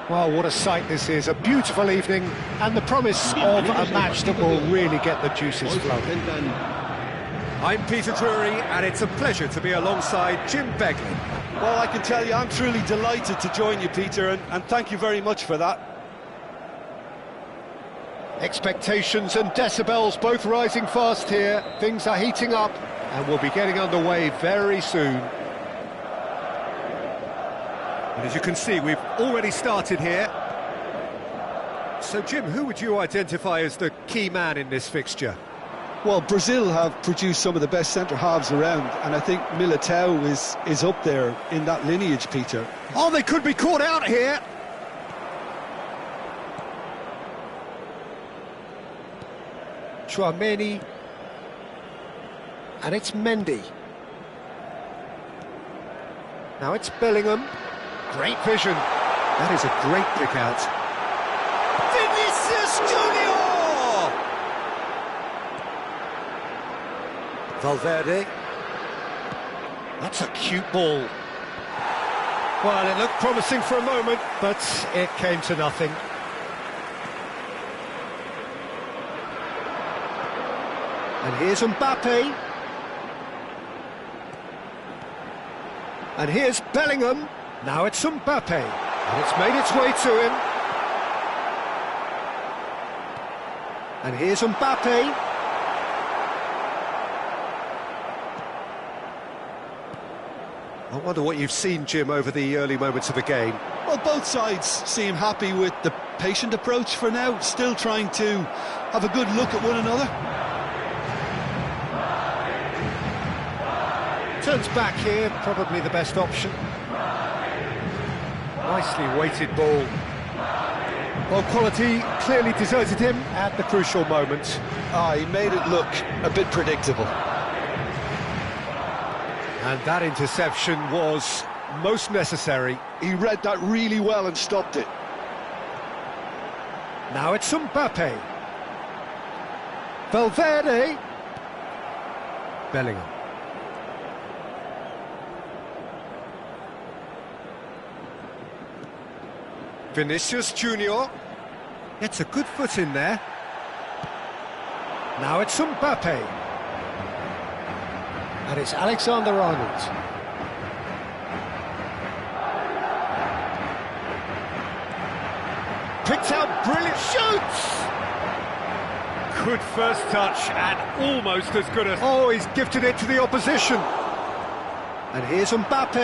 Well, what a sight this is, a beautiful evening, and the promise of a match that will really get the juices flowing. I'm Peter Drury, and it's a pleasure to be alongside Jim Begley. Well, I can tell you, I'm truly delighted to join you, Peter, and thank you very much for that. Expectations and decibels both rising fast here. Things are heating up, and we'll be getting underway very soon. And as you can see, we've already started here. So, Jim, who would you identify as the key man in this fixture? Well, Brazil have produced some of the best centre-halves around, and I think Militao is up there in that lineage, Peter. Oh, they could be caught out here! Chouameni, and it's Mendy. Now it's Bellingham. Great vision. That is a great pick out. Vinicius Junior! Valverde. That's a cute ball. Well, it looked promising for a moment, but it came to nothing. And here's Mbappe. And here's Bellingham. Now it's Mbappe. And it's made its way to him. And here's Mbappe. I wonder what you've seen, Jim, over the early moments of the game. Well, both sides seem happy with the patient approach for now, still trying to have a good look at one another. Turns back here, probably the best option. Nicely weighted ball. Well, quality clearly deserted him at the crucial moment. He made it look a bit predictable. And that interception was most necessary. He read that really well and stopped it. Now it's Mbappe. Valverde. Bellingham. Vinicius Junior gets a good foot in there. Now it's Mbappe. And it's Alexander-Arnold. Picked out, brilliant shoots! Good first touch and almost as good a... Oh, he's gifted it to the opposition. And here's Mbappe.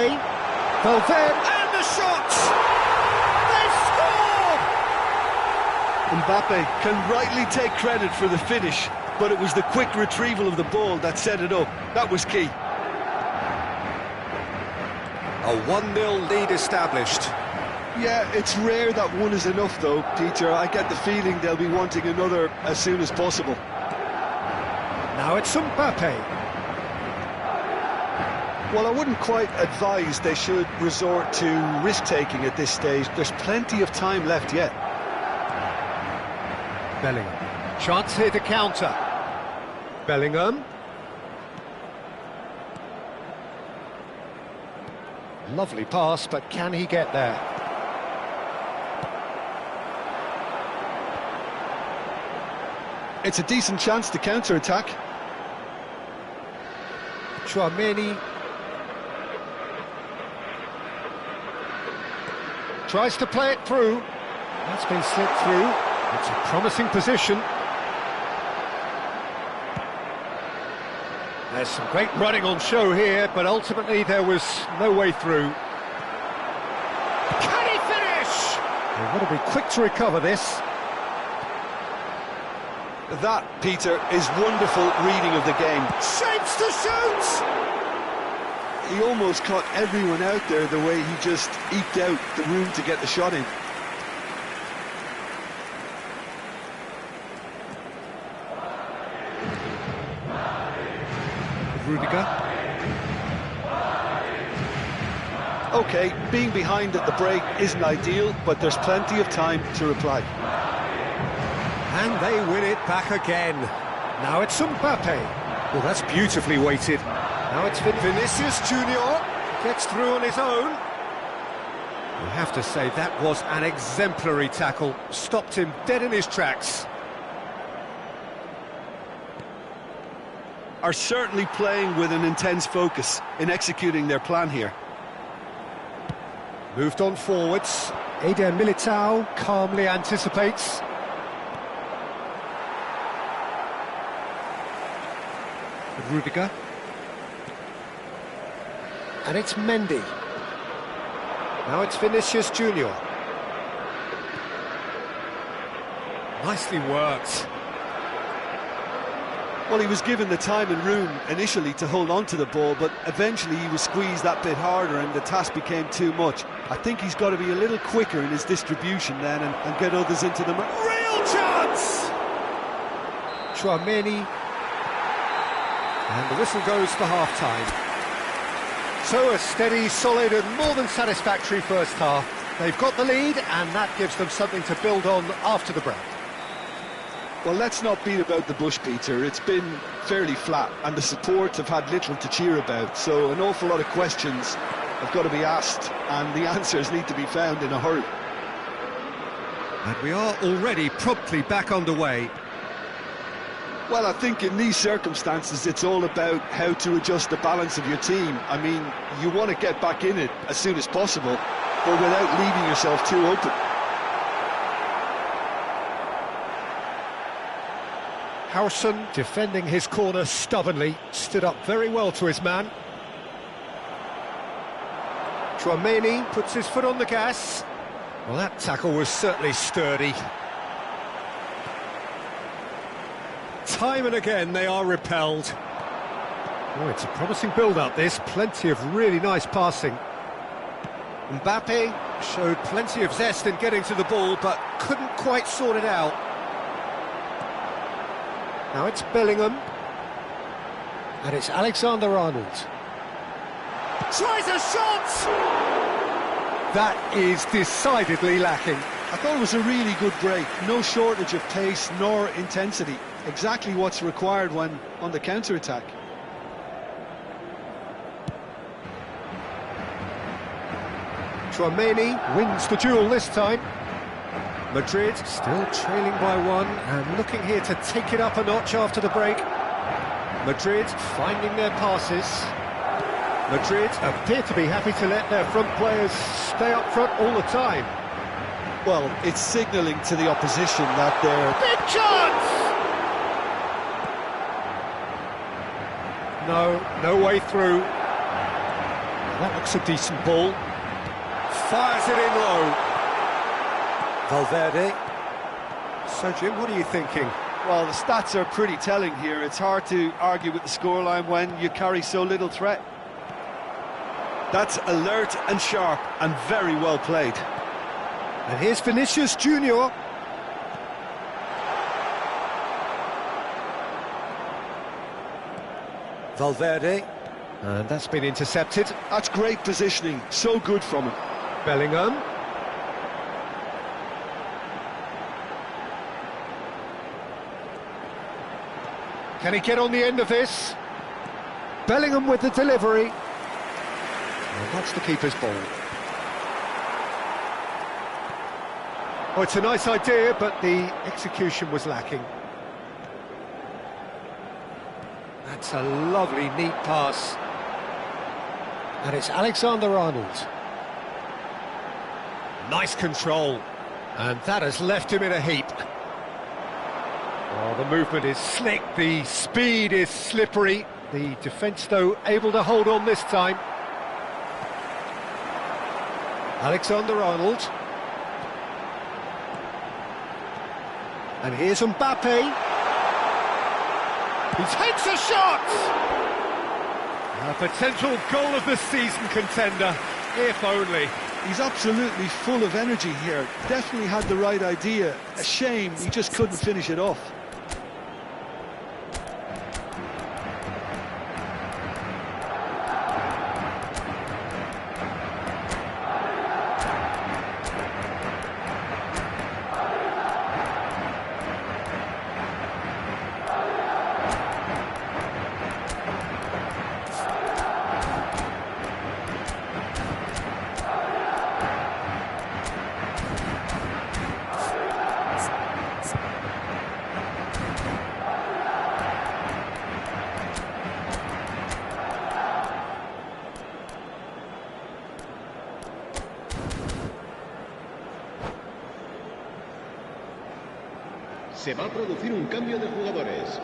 Valverde, and the shot! They've scored! Mbappe can rightly take credit for the finish, but it was the quick retrieval of the ball that set it up. That was key. A 1-0 lead established. Yeah, it's rare that one is enough though, Peter. I get the feeling they'll be wanting another as soon as possible. Now it's Mbappe. Well, I wouldn't quite advise they should resort to risk-taking at this stage. There's plenty of time left yet. Bellingham. Chance here to counter. Bellingham. Lovely pass, but can he get there? It's a decent chance to counter-attack. Chouameni tries to play it through. That's been slipped through. It's a promising position. There's some great running on show here, but ultimately there was no way through. Can he finish? They've got to be quick to recover this. That, Peter, is wonderful reading of the game. Shapes to shoot! He almost caught everyone out there the way he just eked out the room to get the shot in. Rudiger. OK, being behind at the break isn't ideal, but there's plenty of time to reply. And they win it back again. Now it's Mbappe. Well, that's beautifully weighted. Now it's Vinicius Junior gets through on his own. I have to say, that was an exemplary tackle. Stopped him dead in his tracks. Are certainly playing with an intense focus in executing their plan here. Moved on forwards. Eder Militao calmly anticipates. Rudiger. And it's Mendy. Now it's Vinicius Junior. Nicely worked. Well, he was given the time and room initially to hold on to the ball, but eventually he was squeezed that bit harder and the task became too much. I think he's got to be a little quicker in his distribution then and get others into the... Real chance! Chouameni. And the whistle goes for half-time. So a steady, solid and more than satisfactory first half. They've got the lead and that gives them something to build on after the break. Well, let's not beat about the bush, Peter. It's been fairly flat and the supports have had little to cheer about, so an awful lot of questions have got to be asked and the answers need to be found in a hurry. And we are already promptly back underway. Well, I think in these circumstances it's all about how to adjust the balance of your team. I mean, you want to get back in it as soon as possible, but without leaving yourself too open. Howson, defending his corner stubbornly, stood up very well to his man. Chouameni puts his foot on the gas. Well, that tackle was certainly sturdy. Time and again they are repelled. Oh, it's a promising build-up, this. Plenty of really nice passing. Mbappe showed plenty of zest in getting to the ball, but couldn't quite sort it out. Now it's Bellingham. And it's Alexander-Arnold. Tries a shot! That is decidedly lacking. I thought it was a really good break. No shortage of pace nor intensity. Exactly what's required when on the counter-attack. Chouameni wins the duel this time. Madrid still trailing by one and looking here to take it up a notch after the break. Madrid finding their passes. Madrid appear to be happy to let their front players stay up front all the time. Well, it's signalling to the opposition that they're... Big chance! No way through. That looks a decent ball. Fires it in low. Valverde. So, Jim, what are you thinking? Well, the stats are pretty telling here. It's hard to argue with the scoreline when you carry so little threat. That's alert and sharp and very well played. And here's Vinicius Junior. Valverde. And that's been intercepted. That's great positioning. So good from him. Bellingham. Can he get on the end of this? Bellingham with the delivery. And that's the keeper's ball. Oh, it's a nice idea, but the execution was lacking. That's a lovely, neat pass. And it's Alexander-Arnold. Nice control. And that has left him in a heap. Oh, the movement is slick, the speed is slippery. The defence, though, able to hold on this time. Alexander-Arnold. And here's Mbappe. He takes a shot! A potential goal of the season contender, if only. He's absolutely full of energy here. Definitely had the right idea. A shame he just couldn't finish it off. Se va a producir un cambio de jugadores.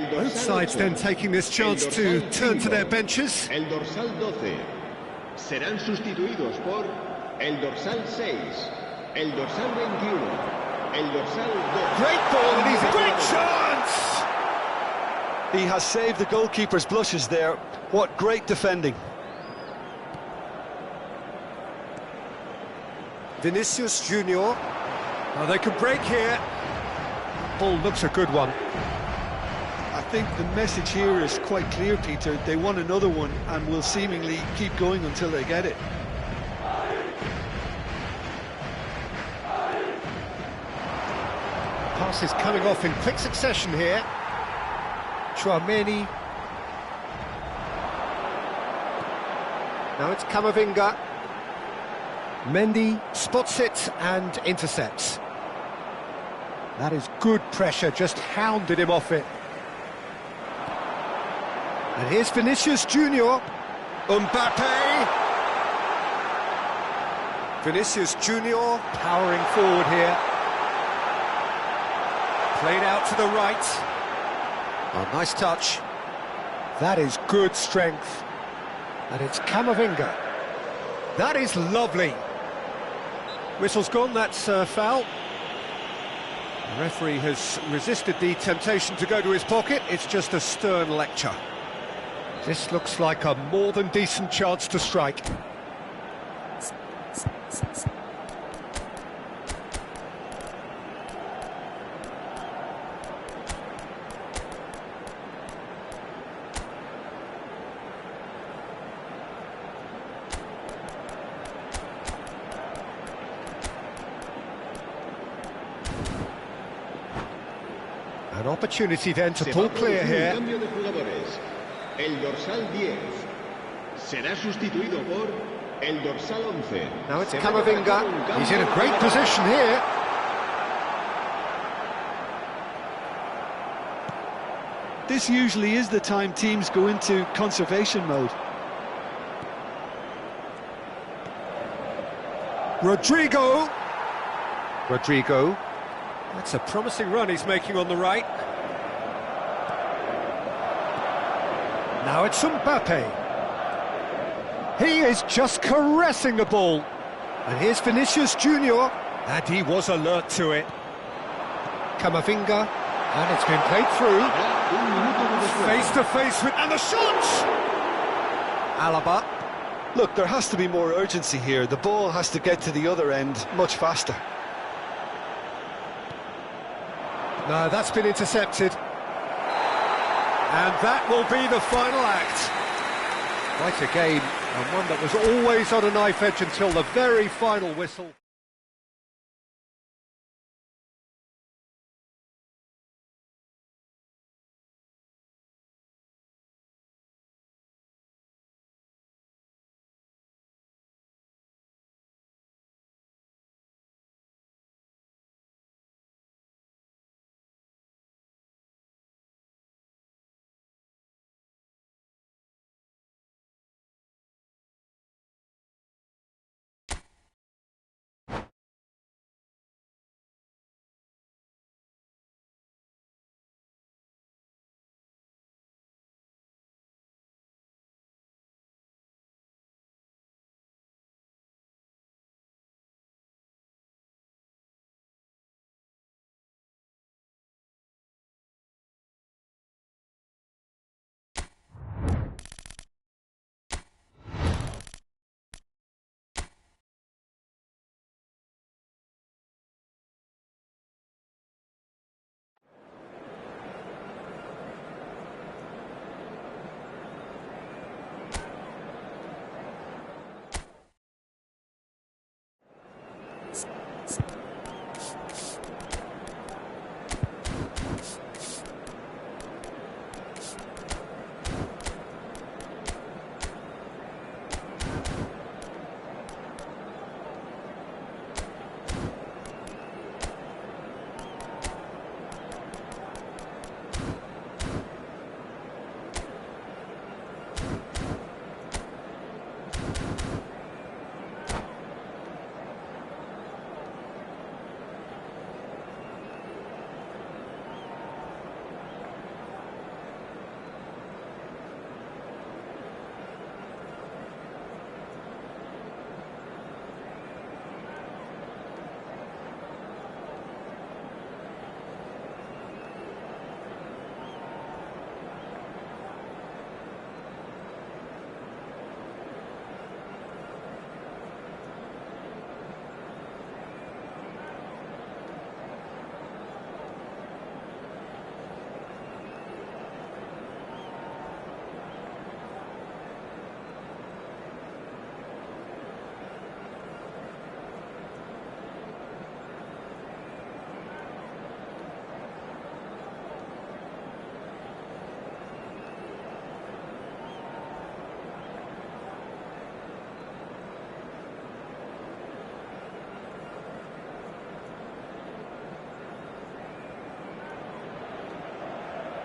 Both sides then taking this chance to turn to their benches. El dorsal 12 serán sustituidos por el dorsal 6, el dorsal 21, el dorsal 2. Great ball, and he's a great chance! He has saved the goalkeeper's blushes there. What great defending. Vinicius Junior. Oh, they could break here. Ball looks a good one. I think the message here is quite clear, Peter. They want another one and will seemingly keep going until they get it. Pass is coming off in quick succession here. Chouameni. Now it's Camavinga. Mendy spots it and intercepts. That is good pressure, just hounded him off it. And here's Vinicius Junior. Mbappe! Vinicius Junior powering forward here. Played out to the right. Oh, nice touch. That is good strength. And it's Camavinga. That is lovely. Whistle's gone, that's a foul. The referee has resisted the temptation to go to his pocket. It's just a stern lecture. This looks like a more than decent chance to strike. An opportunity then to pull clear here. Cambio de jugadores. El dorsal 10 será sustituido por el dorsal 11. Now it's Camavinga. He's in a great position here. This usually is the time teams go into conservation mode. Rodrigo. That's a promising run he's making on the right. Now it's Mbappe. He is just caressing the ball. And here's Vinicius Junior. And he was alert to it. Camavinga. And it's been played through. Face to face with... And the shot! Alaba. Look, there has to be more urgency here. The ball has to get to the other end much faster. No, that's been intercepted. And that will be the final act. Quite a game, and one that was always on a knife edge until the very final whistle.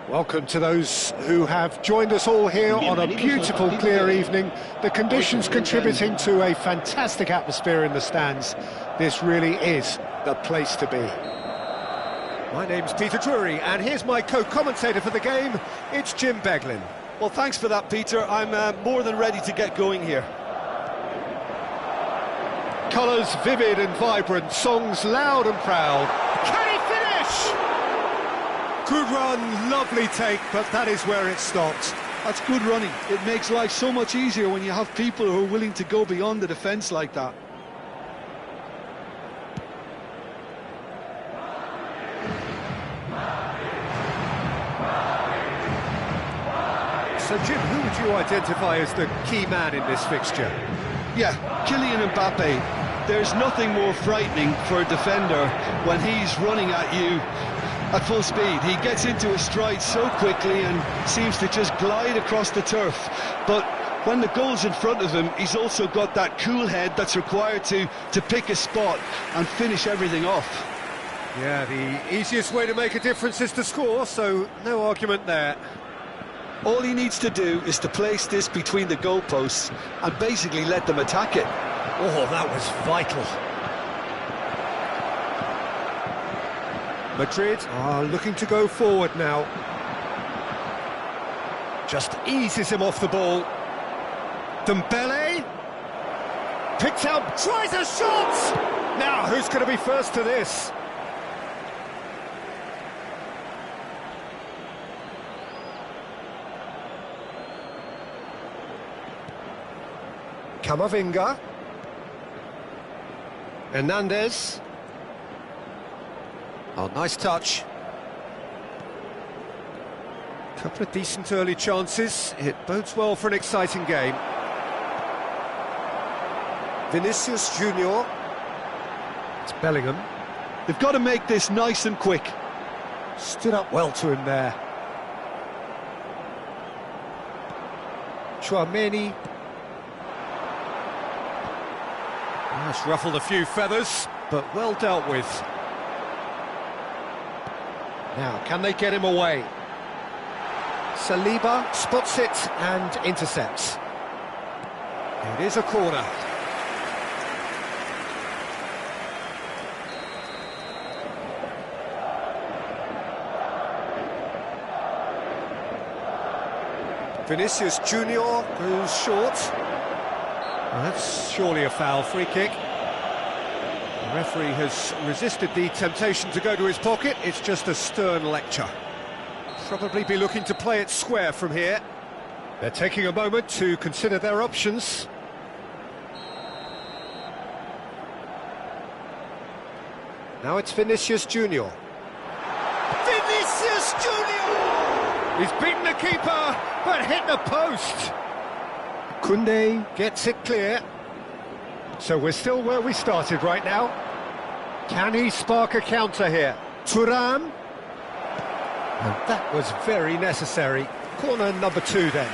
Welcome to those who have joined us all here on a beautiful, clear evening. The conditions contributing to a fantastic atmosphere in the stands. This really is the place to be. My name's Peter Drury, and here's my co-commentator for the game. It's Jim Beglin. Well, thanks for that, Peter. I'm more than ready to get going here. Colours vivid and vibrant, songs loud and proud. Can he finish? Good run, lovely take, but that is where it stopped. That's good running. It makes life so much easier when you have people who are willing to go beyond the defence like that. So, Jim, who would you identify as the key man in this fixture? Yeah, Kylian Mbappe. There's nothing more frightening for a defender when he's running at you at full speed. He gets into his stride so quickly and seems to just glide across the turf. But when the goal's in front of him, he's also got that cool head that's required to pick a spot and finish everything off. Yeah, the easiest way to make a difference is to score, so no argument there. All he needs to do is to place this between the goalposts and basically let them attack it. Oh, that was vital. Madrid are looking to go forward now. Just eases him off the ball. Dembele picked out, tries a shot! Now, who's going to be first to this? Camavinga. Hernandez. Oh, nice touch. Couple of decent early chances. It bodes well for an exciting game. Vinicius Junior. It's Bellingham. They've got to make this nice and quick. Stood up well to him there. Chouameni. That's ruffled a few feathers, but well dealt with. Now, can they get him away? Saliba spots it and intercepts. It is a corner. Vinicius Junior goes short. Well, that's surely a foul. Free kick. The referee has resisted the temptation to go to his pocket. It's just a stern lecture. Probably be looking to play it square from here. They're taking a moment to consider their options. Now it's Vinicius Junior. Vinicius Junior! He's beaten the keeper, but hit the post. Koundé gets it clear. So we're still where we started right now. Can he spark a counter here? Thuram. And that was very necessary. Corner number 2 then.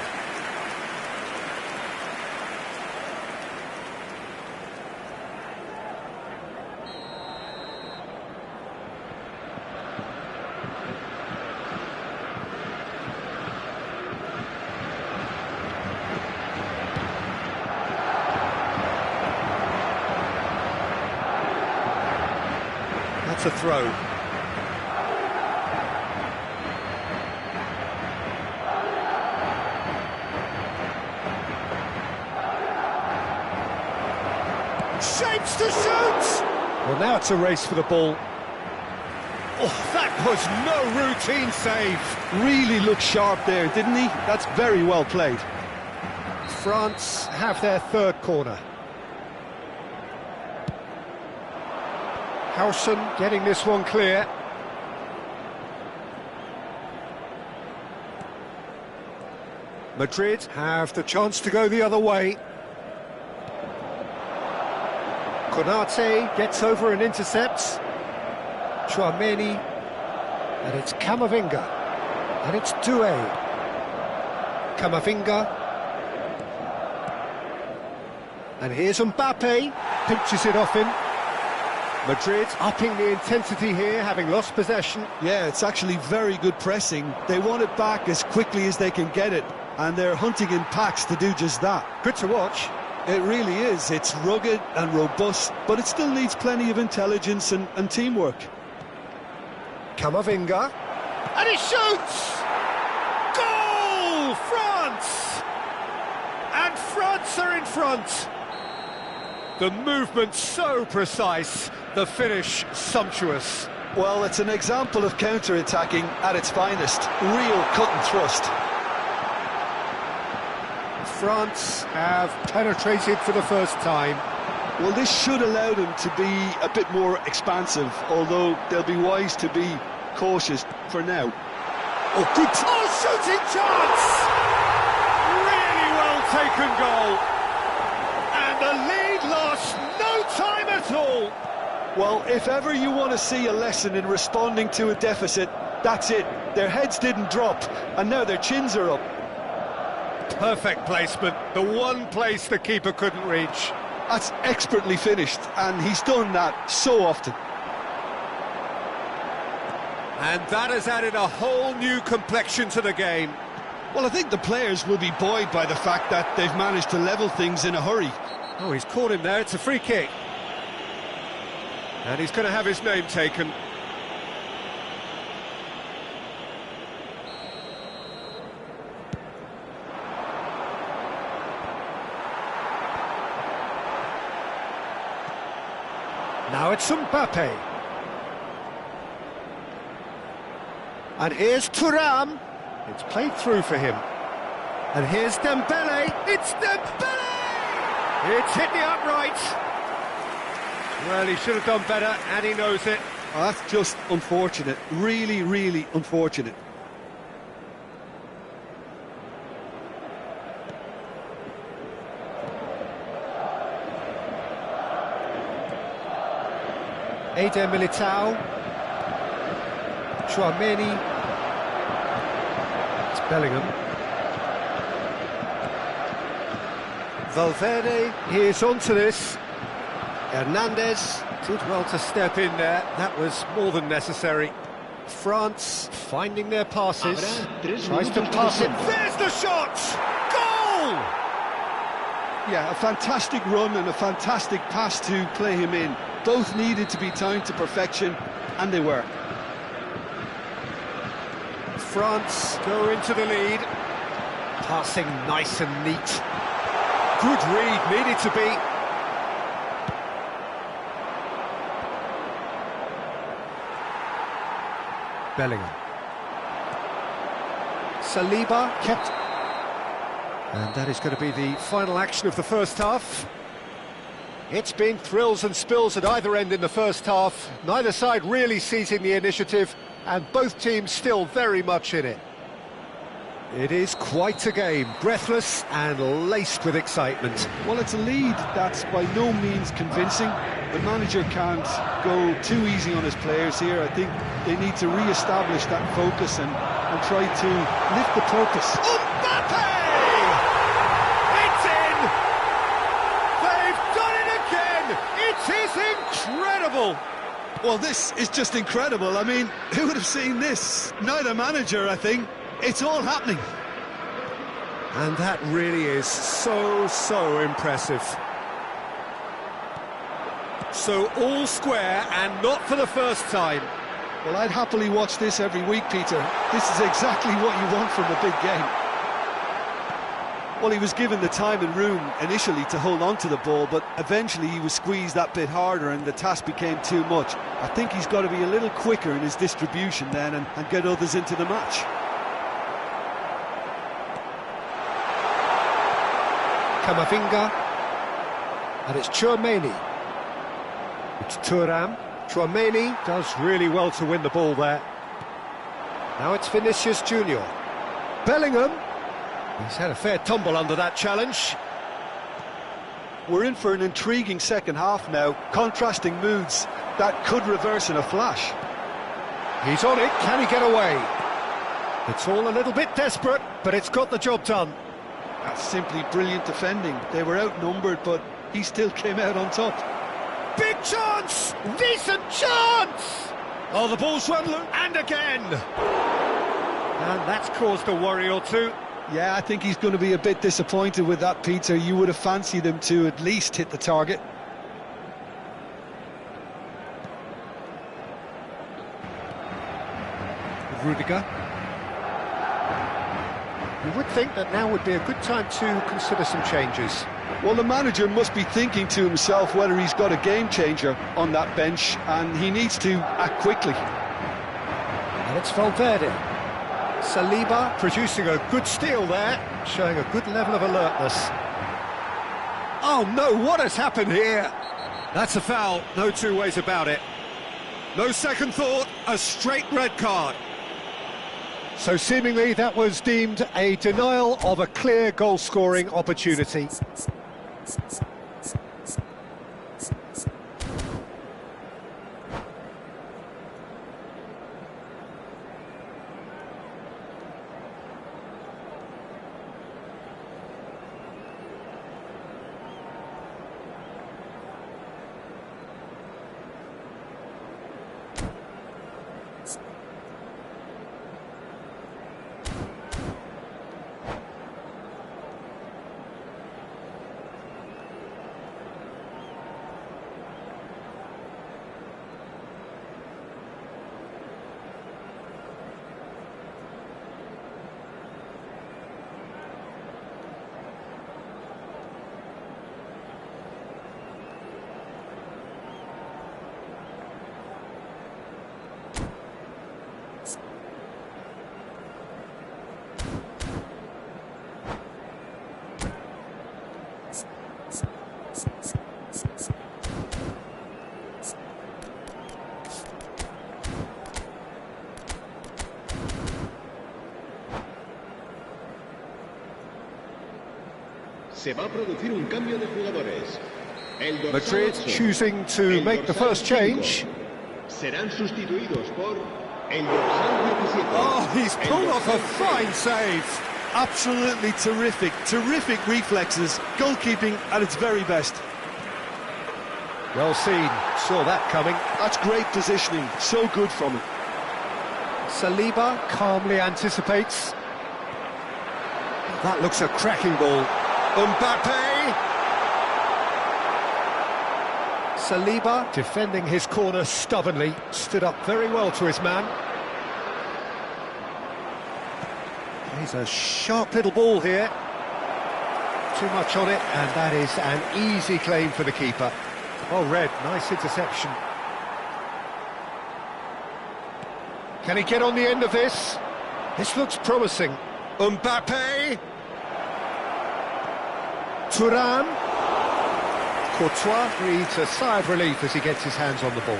That's a throw. Shapes to shoot! Well, now it's a race for the ball. Oh, that was no routine save. Really looked sharp there, didn't he? That's very well played. France have their third corner. Howson getting this one clear. Madrid have the chance to go the other way. Konate gets over and intercepts. Chouameni. And it's Camavinga. And it's Doué. Camavinga. And here's Mbappe. Pinches it off him. Madrid upping the intensity here, having lost possession. Yeah, it's actually very good pressing. They want it back as quickly as they can get it, and they're hunting in packs to do just that. Good to watch. It really is. It's rugged and robust, but it still needs plenty of intelligence and teamwork. Camavinga. And he shoots! Goal! France! And France are in front. The movement so precise, the finish sumptuous. Well, it's an example of counter-attacking at its finest. Real cut and thrust. France have penetrated for the first time. Well, this should allow them to be a bit more expansive, although they'll be wise to be cautious for now. Oh, good! Oh, shooting chance! Really well taken goal. And the lead lost no time at all. Well, if ever you want to see a lesson in responding to a deficit, that's it. Their heads didn't drop, and now their chins are up. Perfect placement, the one place the keeper couldn't reach. That's expertly finished, and he's done that so often. And that has added a whole new complexion to the game. Well, I think the players will be buoyed by the fact that they've managed to level things in a hurry. Oh, he's caught him there, it's a free kick. And he's going to have his name taken. Now it's Mbappe. And here's Thuram. It's played through for him. And here's Dembele. It's Dembele! It's hit the upright. Well, he should have done better, and he knows it. Oh, that's just unfortunate. Really, really unfortunate. Eder Militao. Chouameni. It's Bellingham. Valverde, he's onto this. Hernandez Did well to step in there. That was more than necessary. France finding their passes. Habrá 3 Tries to minutos pass de it. tiempo. There's the shot! Goal! Yeah, a fantastic run and a fantastic pass to play him in. Both needed to be timed to perfection, and they were. France go into the lead. Passing nice and neat. Good read, needed to be. Bellingham. Saliba kept. And that is going to be the final action of the first half. It's been thrills and spills at either end in the first half. Neither side really seizing the initiative, and both teams still very much in it. It is quite a game, breathless and laced with excitement. Well, it's a lead that's by no means convincing. The manager can't go too easy on his players here. I think they need to re-establish that focus and try to lift the purpose. Mbappe! It's in! They've done it again! It is incredible! Well, this is just incredible. I mean, who would have seen this? Neither manager, I think. It's all happening. And that really is so impressive. So all square, and not for the first time. Well, I'd happily watch this every week, Peter. This is exactly what you want from a big game. Well, he was given the time and room initially to hold on to the ball, but eventually he was squeezed that bit harder and the task became too much. I think he's got to be a little quicker in his distribution then and get others into the match. Camavinga. And it's Chouameni. It's Thuram. Chouameni does really well to win the ball there. Now it's Vinicius Junior. Bellingham. He's had a fair tumble under that challenge. We're in for an intriguing second half now, contrasting moods that could reverse in a flash. He's on it, can he get away? It's all a little bit desperate, but it's got the job done. That's simply brilliant defending. They were outnumbered, but he still came out on top. Big chance! Decent chance! Oh, the ball's run loose, and again! And that's caused a worry or two. Yeah, I think he's going to be a bit disappointed with that, Peter. You would have fancied him to at least hit the target. Rudiger. You would think that now would be a good time to consider some changes. Well, the manager must be thinking to himself whether he's got a game changer on that bench, and he needs to act quickly. And it's Valverde. Saliba Producing a good steal there, showing a good level of alertness. Oh no, what has happened here? That's a foul, no two ways about it. No second thought, a straight red card. So seemingly that was deemed a denial of a clear goal-scoring opportunity. Se va a producir un cambio de jugadores. El dorsal Madrid 8, choosing to make the dorsal first 5, change. serán sustituidos por el dorsal 17. Oh, he's el pulled off a dorsal fine 6. save. Absolutely terrific reflexes, goalkeeping at its very best. Well seen, saw that coming. That's great positioning, so good from him. Saliba calmly anticipates. That looks a cracking ball. Mbappe! Saliba, defending his corner stubbornly, stood up very well to his man. He's a sharp little ball here. Too much on it, and that is an easy claim for the keeper. Well read, nice interception. Can he get on the end of this? This looks promising. Mbappe! Thuram. Courtois breathes a sigh of relief as he gets his hands on the ball.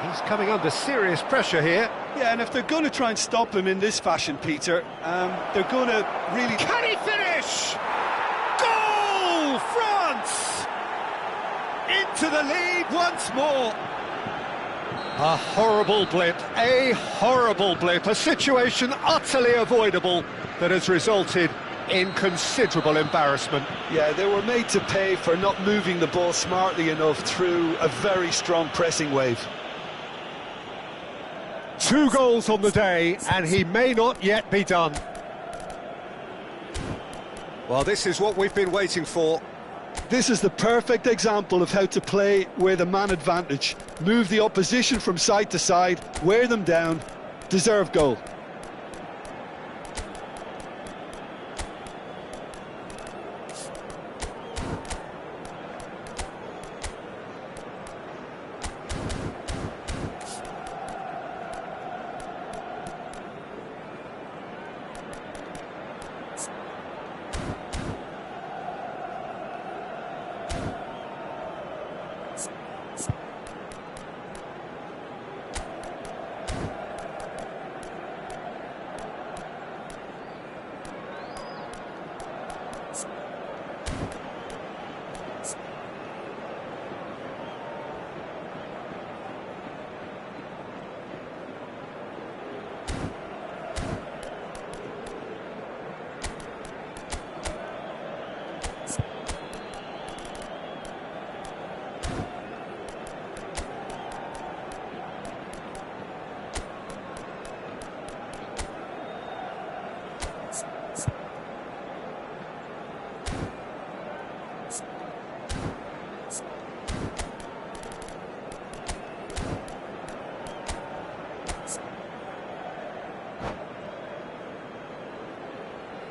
He's coming under serious pressure here. Yeah, and if they're going to try and stop him in this fashion, Peter, they're going to really... Can he finish? Goal! France! Into the lead once more. A horrible blip, a situation utterly avoidable that has resulted in considerable embarrassment. Yeah, they were made to pay for not moving the ball smartly enough through a very strong pressing wave. 2 goals on the day, and he may not yet be done. Well, this is what we've been waiting for. This is the perfect example of how to play with a man advantage. Move the opposition from side to side, wear them down, deserve goal.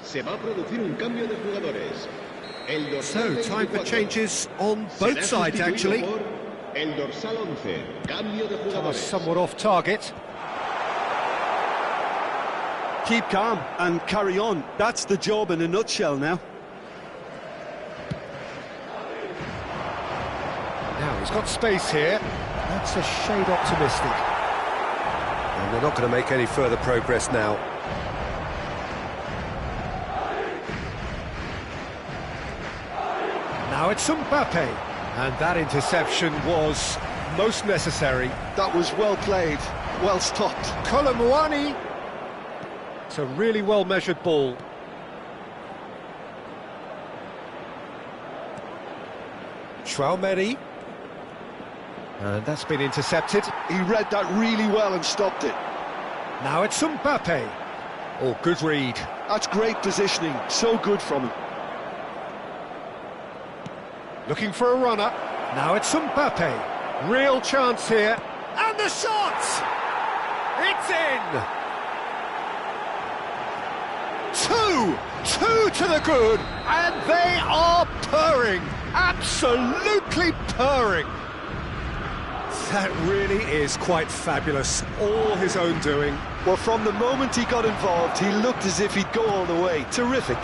Se va a producir un cambio de jugadores. El So, dorsal time for 24 changes on será both sides, sustituido actually. por el dorsal 11, cambio de Was jugadores. somewhat off target. Keep calm and carry on. That's the job in a nutshell now. Now, he's got space here. That's a shade optimistic. And they're not going to make any further progress now. Now it's Mbappe. And that interception was most necessary. That was well played, well stopped. Colomwani. It's a really well-measured ball. Chouameni. And that's been intercepted. He read that really well and stopped it. Now it's Mbappe. Oh, good read. That's great positioning, so good from him. Looking for a runner. Now it's Mbappe. Real chance here. And the shot! It's in! Two to the good, and they are purring. Absolutely purring. That really is quite fabulous. All his own doing. Well, from the moment he got involved, he looked as if he'd go all the way. Terrific.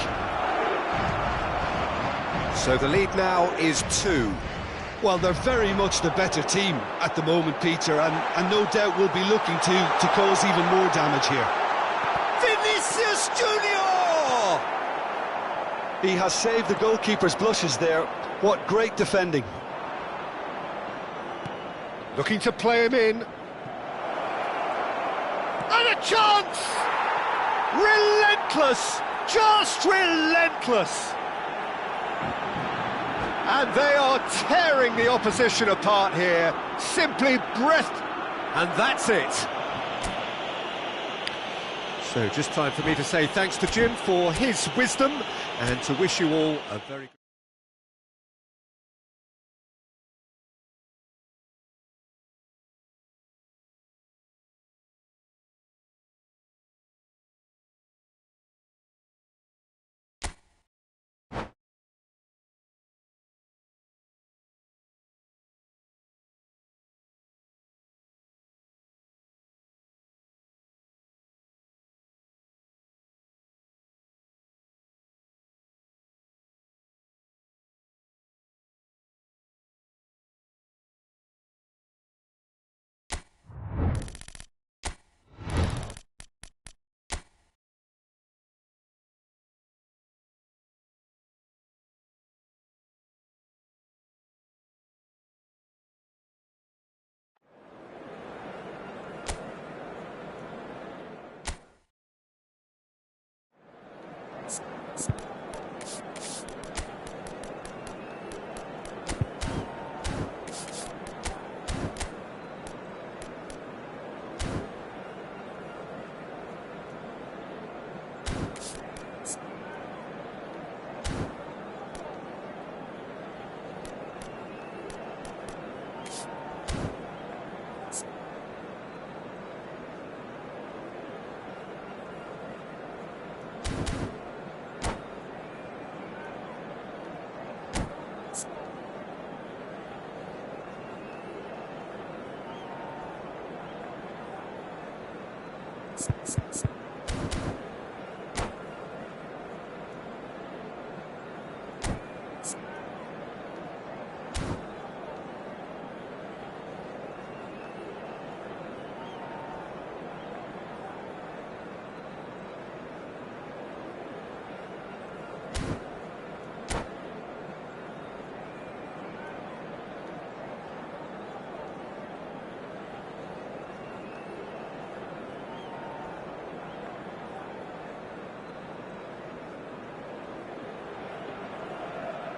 So the lead now is 2. Well, they're very much the better team at the moment, Peter, and no doubt will be looking to cause even more damage here. Vinicius Junior! He has saved the goalkeeper's blushes there. What great defending. Looking to play him in. And a chance! Relentless! Just relentless! And they are tearing the opposition apart here. Simply breath... And that's it. So just time for me to say thanks to Jim for his wisdom and to wish you all a very good...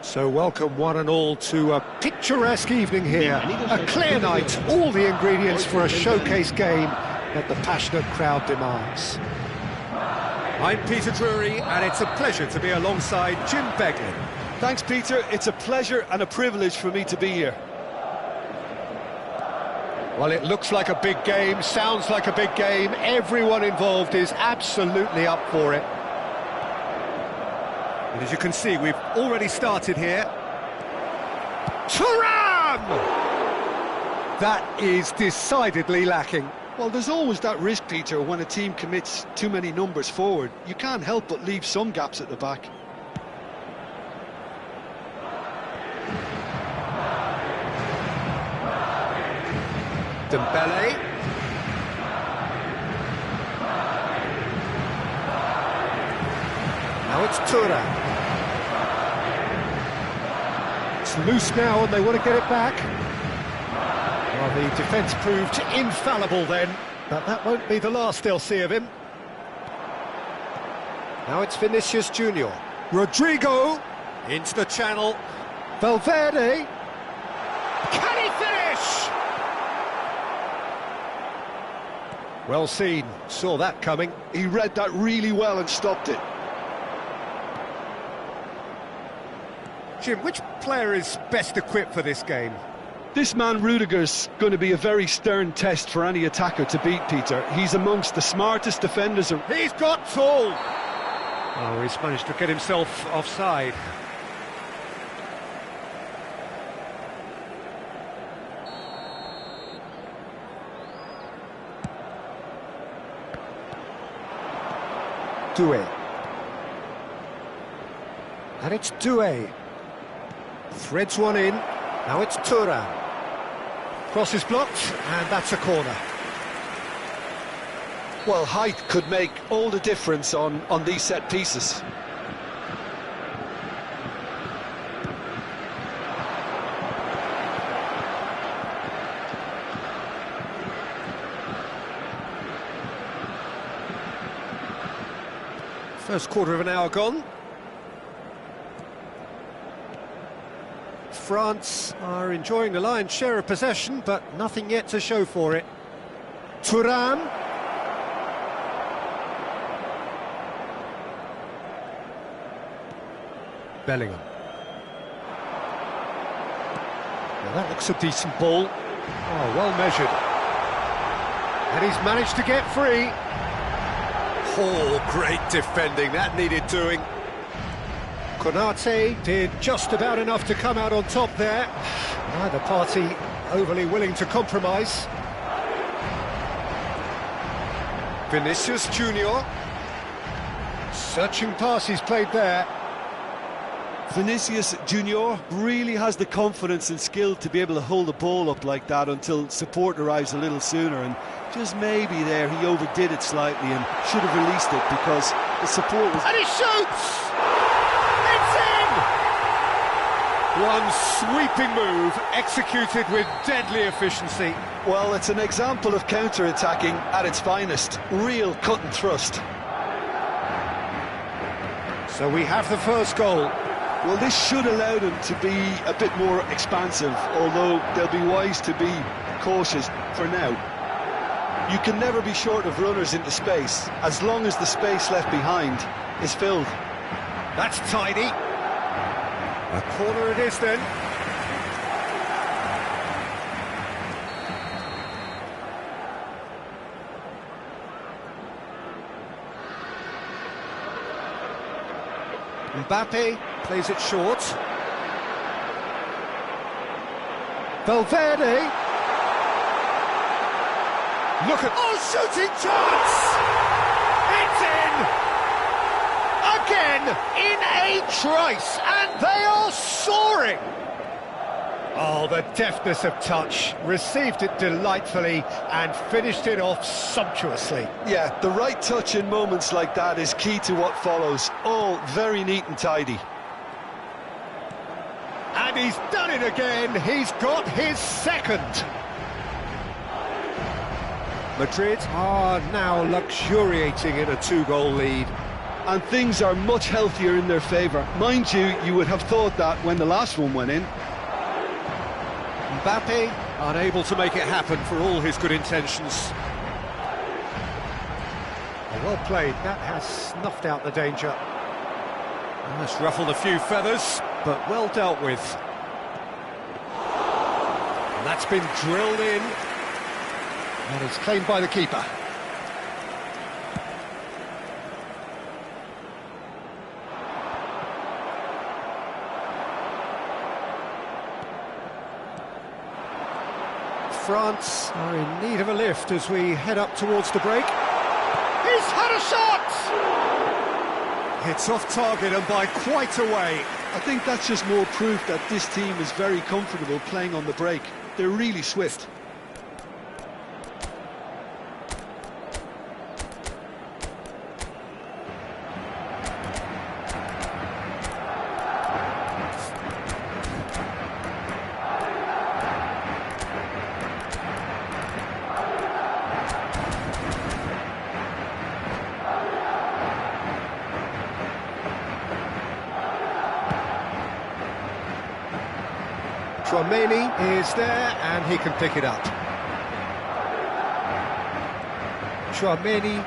So welcome one and all to a picturesque evening here, a clear night, all the ingredients for a showcase game that the passionate crowd demands. I'm Peter Drury, and it's a pleasure to be alongside Jim Beglin. Thanks, Peter. It's a pleasure and a privilege for me to be here. Well, it looks like a big game, sounds like a big game. Everyone involved is absolutely up for it. And as you can see, we've already started here. Thuram! That is decidedly lacking. Well, there's always that risk, Peter, when a team commits too many numbers forward. You can't help but leave some gaps at the back. Dembele. Now it's Thuram. It's loose now and they want to get it back. Well, the defence proved infallible then, but that won't be the last they'll see of him. Now it's Vinicius Junior. Rodrigo. Into the channel. Valverde. Can he finish? Well seen, saw that coming. He read that really well and stopped it. Jim, which player is best equipped for this game? This man Rudiger's going to be a very stern test for any attacker to beat, Peter. He's amongst the smartest defenders. He's got tall! Oh, he's managed to get himself offside. Doué. And it's Doué. Threads one in. Now it's Thuram. Cross is blocked, and that's a corner. Well, height could make all the difference on these set pieces. First quarter of an hour gone. France are enjoying the lion's share of possession, but nothing yet to show for it. Thuram. Bellingham. Well, that looks a decent ball. Oh, well measured. And he's managed to get free. Oh, great defending, that needed doing. Konate did just about enough to come out on top there. Neither party overly willing to compromise. Vinicius Junior. Searching pass he's played there. Vinicius Junior really has the confidence and skill to be able to hold the ball up like that until support arrives a little sooner, and just maybe there he overdid it slightly and should have released it because the support was... And he shoots! It's in! One sweeping move executed with deadly efficiency. Well, it's an example of counter-attacking at its finest. Real cut and thrust. So we have the first goal. Well, this should allow them to be a bit more expansive, although they'll be wise to be cautious for now. You can never be short of runners into space, as long as the space left behind is filled. That's tidy. A corner it is then. Mbappe plays it short. Valverde. Look at... Oh, shooting chance! It's in! Again, in a trice, and they are soaring! Oh, the deftness of touch. Received it delightfully and finished it off sumptuously. Yeah, the right touch in moments like that is key to what follows. All very neat and tidy. And he's done it again. He's got his second. Madrid are now luxuriating in a two-goal lead. And things are much healthier in their favour. Mind you, you would have thought that when the last one went in. Mbappe unable to make it happen for all his good intentions. Well played, that has snuffed out the danger. That's ruffled a few feathers, but well dealt with. And that's been drilled in. And it's claimed by the keeper. France are in need of a lift as we head up towards the break. He's had a shot! It's off target and by quite a way. I think that's just more proof that this team is very comfortable playing on the break. They're really swift. Chouameni is there and he can pick it up. Chouameni.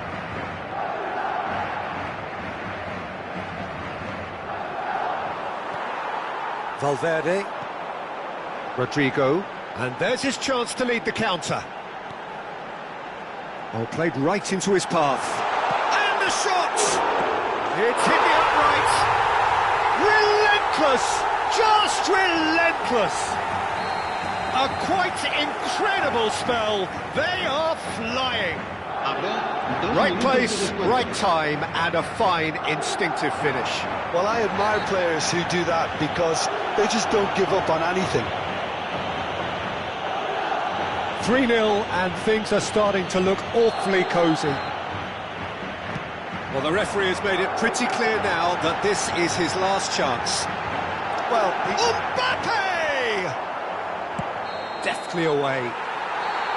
Valverde. Rodrigo. And there's his chance to lead the counter. Oh, played right into his path. And the shot! It's hit the upright. Relentless! Just relentless! A quite incredible spell. They are flying. Right place, right time, and a fine instinctive finish. Well, I admire players who do that because they just don't give up on anything. 3-0, and things are starting to look awfully cosy. Well, the referee has made it pretty clear now that this is his last chance. Well, Mbappe! Deftly away.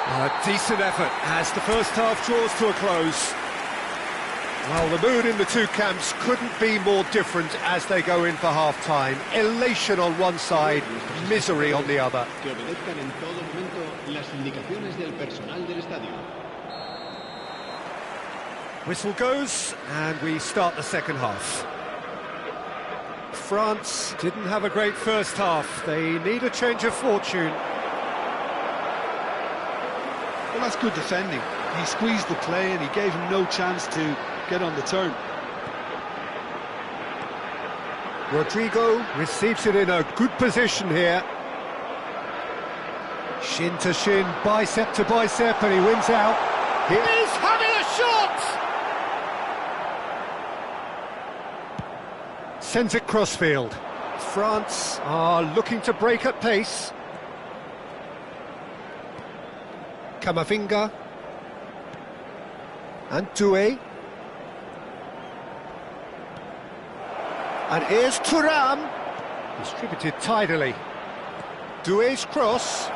A decent effort as the first half draws to a close. Well, the mood in the two camps couldn't be more different as they go in for half-time. Elation on one side, misery on the other. Que obedezcan en todo momento las indicaciones del personal del estadio. Whistle goes, and we start the second half. France didn't have a great first half. They need a change of fortune. Well, that's good defending. He squeezed the play and he gave him no chance to get on the turn. Rodrigo receives it in a good position here. Shin to shin, bicep to bicep, and he wins out. He's having a shot! Sends it crossfield. France are looking to break at pace. Camavinga. And Doué. And here's Thuram. Distributed tidily. Doué's cross.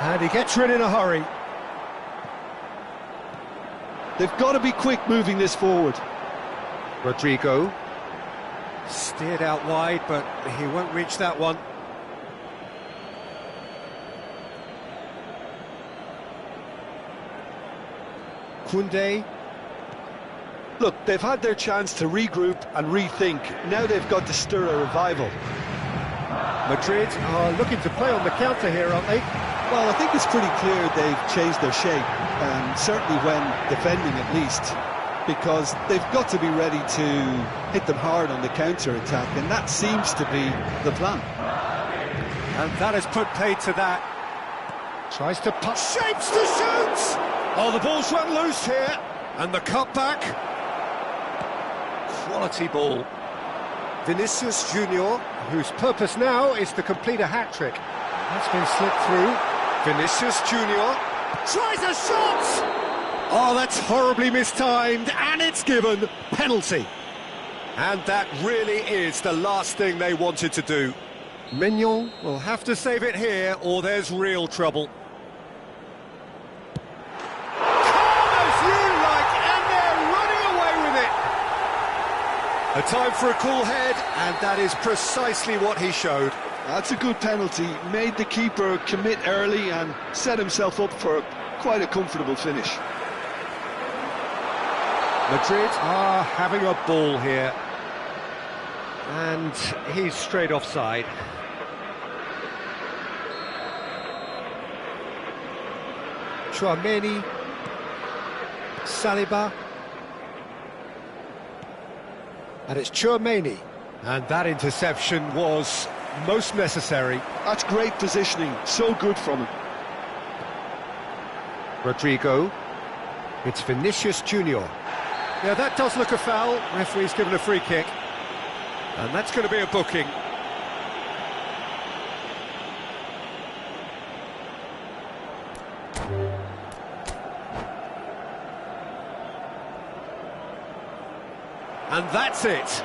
And he gets rid in a hurry. They've got to be quick moving this forward. Rodrigo. Steered out wide, but he won't reach that one. Koundé. Look, they've had their chance to regroup and rethink. Now they've got to stir a revival. Madrid are looking to play on the counter here, aren't they? Well, I think it's pretty clear they've changed their shape, certainly when defending at least, because they've got to be ready to hit them hard on the counter-attack, and that seems to be the plan. And that has put paid to that. Tries to put shapes to shoot! Oh, the ball's run loose here, and the cutback. Quality ball. Vinicius Junior, whose purpose now is to complete a hat-trick. That's been slipped through. Vinicius Junior tries a shot! Oh, that's horribly mistimed, and it's given. Penalty. And that really is the last thing they wanted to do. Mignon will have to save it here, or there's real trouble. A time for a cool head, and that is precisely what he showed. That's a good penalty. Made the keeper commit early and set himself up for quite a comfortable finish. Madrid are having a ball here. And he's straight offside. Chouameni. Saliba. And it's Chouameni. And that interception was most necessary. That's great positioning, so good from him. Rodrigo. It's Vinicius Junior. Yeah, that does look a foul. Referee's given a free kick. And that's going to be a booking. And that's it.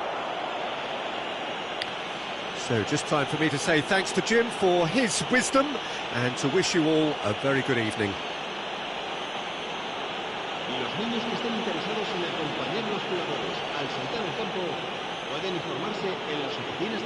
So just time for me to say thanks to Jim for his wisdom and to wish you all a very good evening. Los niños que estén interesados en acompañar a los jugadores al saltar el campo pueden informarse en las oficinas